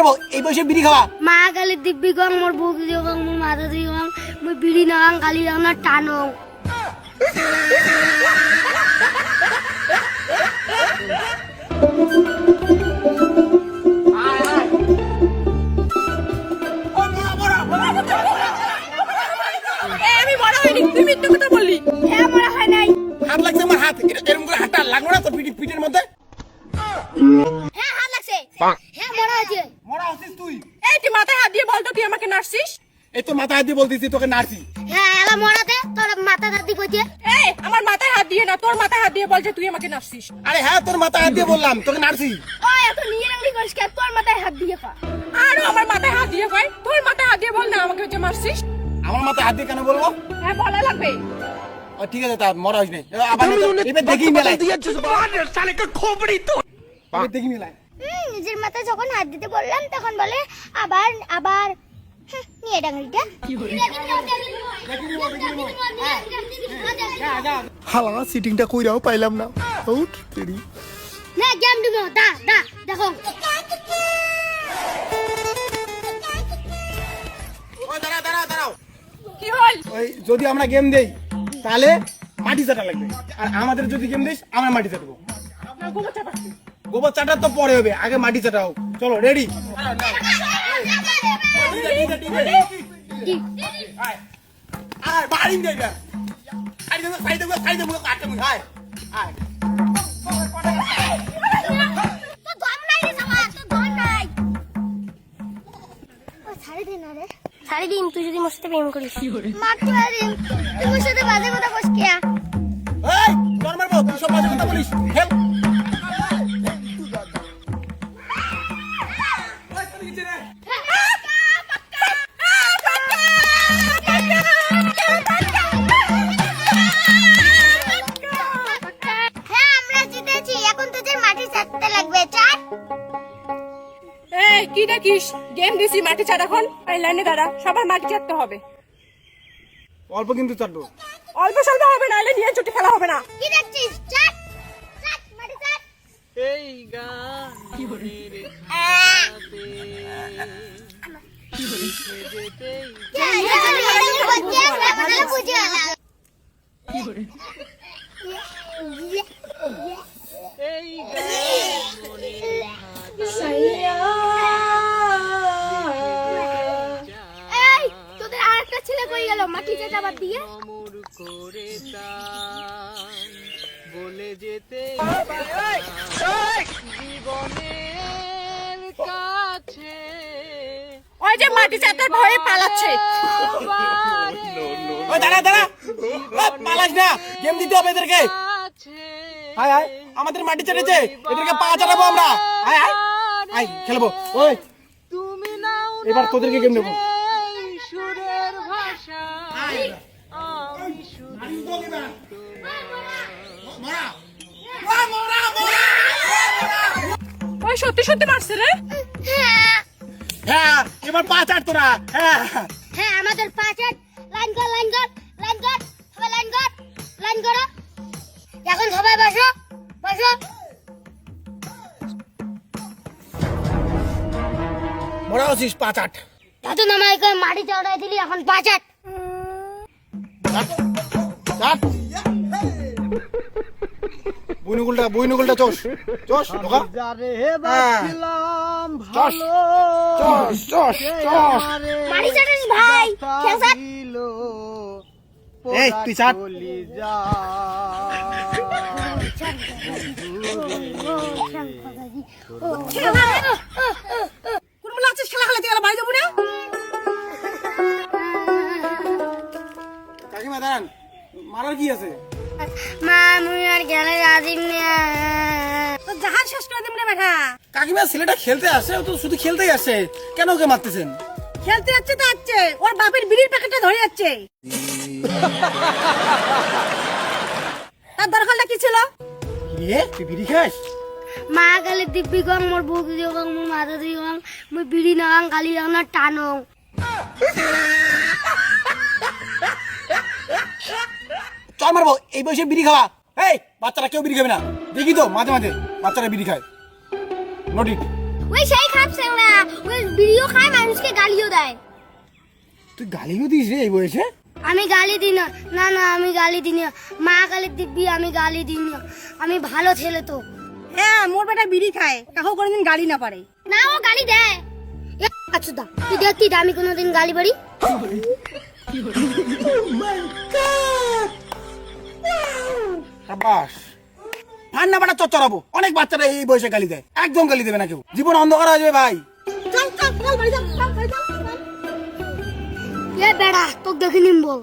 মারবো এই বয়সে বিড়ি খাওয়া। মা গালি দিব্যি গং মোর বুক দিও গং মোর মাথা দিও গং মই বিড়ি না গং গালি না টানো। আমি মরা হয়নি, তুই মিথ্যে কথা বললি। হ্যাঁ মরা হয় নাই। হাত লাগছে আমার হাত, এরকম করে হাতটা লাগলো না তোর পিঠের মধ্যে? হ্যাঁ হাত লাগছে। হ্যাঁ মরা হয়েছে। মরা হচ্ছিস তুই? এই তুই মাথায় হাত দিয়ে বল তো তুই আমাকে নার্সিস? এই তো মাথায় হাত দিয়ে বলতেছি তোকে নার্সি। হ্যাঁ এলা মরাতে তোর মাথা দাদি কইছে। এই আমার মাথায় হাত দিয়ে না, তোর মাথায় হাত দিয়ে বল যে তুই আমাকে নার্সিস। আরে হ্যাঁ তোর মাথায় হাত দিয়ে বললাম তোকে নার্সি। ওই এত নিয়ে রাখলি করিস কে? তোর মাথায় হাত দিয়ে কর। আরো আমার মাথায় হাত দিয়ে কয়, তোর মাথায় হাত দিয়ে বল না আমাকে যে মারছিস। আমার মাথায় হাত দিয়ে কেন বলবো? হ্যাঁ বলা লাগবে। ও ঠিক আছে তা মরা হইস নাই। আবার এবার দেখি মেলায়। এবার দেখি মেলায়। নিজের মাথায় যখন হাত দিতে বললাম তখন বলে আবার আবার নিয়ে ডাঙ্গিটা। হালা সিটিংটা কইরাও পাইলাম না। আউট তেরি। না গেম দিমো দা দা দেখো। ওই দাঁড়াও। কি হল? ওই যদি আমরা গেম দেই তাহলে মাটি চাটা লাগবে, আর আমাদের যদি গেম দিস আমরা মাটি চাটবো। না গোবর চাপাচ্ছি। গোবর চাটা তো পরে হবে, আগে মাটি চাটাও। চলো রেডি? আয় বাড়ি দে না। সাইডে মুখ কাটতে মুখ আয়। আয় তো দম নাই রে সামা, তো দম নাই। ও ছাড়ি দে না রে। ছাড়ি দিম তুই যদি মোর সাথে প্রেম করিস। মারতে পারিম। তুই মোর সাথে বাজে কথা কইস কিয়া? এই তোর মারবো, তুই সব বাজে কথা বলিস। হেল হ্যাঁ আমরা জিতেছি, এখন তোদের মাটি চাটতে লাগবে। চাট। এই কি দেখিস? গেম দিছি মাটি চাট এখন। এই লাইনে দাঁড়া, সবার মাটি চাটতে হবে। অল্প কিন্তু চাটবো। অল্প স্বল্প হবে না, এলে নিয়ে ছুটি খেলা হবে না। কি দেখছিস? চাট চাট মাটি চাট। এই গান এই এই তোদের আরেকটা ছেলে কই গেল মাটি চাটা বাদ দিয়ে? অমর করে টান বলে যেতে জীবনের কাছে ওই যে মাটি চাটার ভয়ে পালাচ্ছে। ওই দাঁড়া পালাস না, গেম দিতে হবে এদেরকে। আয় আয় আমাদের মাটি চাটেছে, এদেরকে পা চাটাবো আমরা। আয় আয় আয় খেলবো। ওই তুমি নাও এবার তোদেরকে গেম দেবো। এই সুরের ভাষা আমি শুধু ওই সত্যি সত্যি মারছে রে। হ্যাঁ হ্যাঁ এবার পা চাট তোরা। হ্যাঁ হ্যাঁ আমাদের পাঁচের লাইন কর লাইন কর লাইন কর সবাই লাইন কর লাইন করো। এখন সবাই বসো বসো। মরা হচ্ছিস পা চাট। দাদু নামাই করে মাটি চড়াই দিলি, এখন পাঁচাট। চাট বইনুগুলটা চোষ ঢোকা। হ্যাঁ চোষ মাটি চাটিস ভাই খেসাট। এই তুই চাট। কুরমুলা আছিস খেলা খেলাতে গেলে বাড়ি যাবো না। কাকিমা দাঁড়ান, মারার কি আছে? মা মুই আর গেলে রাজিম না। তো জাহাজ শেষ করে দিম রে বেটা। কাকিমা ছেলেটা খেলতে আসে, ও তো শুধু খেলতেই আসে, কেন ওকে মারতেছেন? খেলতে যাচ্ছে তো যাচ্ছে, ওর বাপের বিড়ির প্যাকেটটা ধরে যাচ্ছে। তার দরকারটা কি ছিল? তুই বিড়ি খাস? মা গালি দিব্যি গং মোর বুক দিও গং মোর মাথা দিও গং মই বিড়ি না গং গালি না টানো। চল মারবো এই বয়সে বিড়ি খাওয়া। এই বাচ্চারা কেউ বিড়ি খাবে না, দেখি তো মাঝে মাঝে বাচ্চারা বিড়ি খায়। নোটিট ওই সেই খাপ সেংরা ওই মানুষকে গালিও দেয়। তুই গালিও দিস রে এই বয়সে? আমি গালি দিই না, না না আমি গালি দিই না, মা গালি দিবি, আমি গালি দিই না, আমি ভালো ছেলে তো। হ্যাঁ মোর বেটা বিড়ি খায়, কাহু কোনোদিন গালি না পারে। না ও গালি দেয়। আচ্ছা দা তুই দেখতি আমি কোনোদিন গালি পারি? সাবাস। ঠান্ডা পাটা চচ্চড়াবো। অনেক বাচ্চারা এই বয়সে গালি দেয়, একদম গালি দেবে না কেউ, জীবন অন্ধকার হয়ে যাবে ভাই। এ বেড়া তোকে দেখে নিম বল।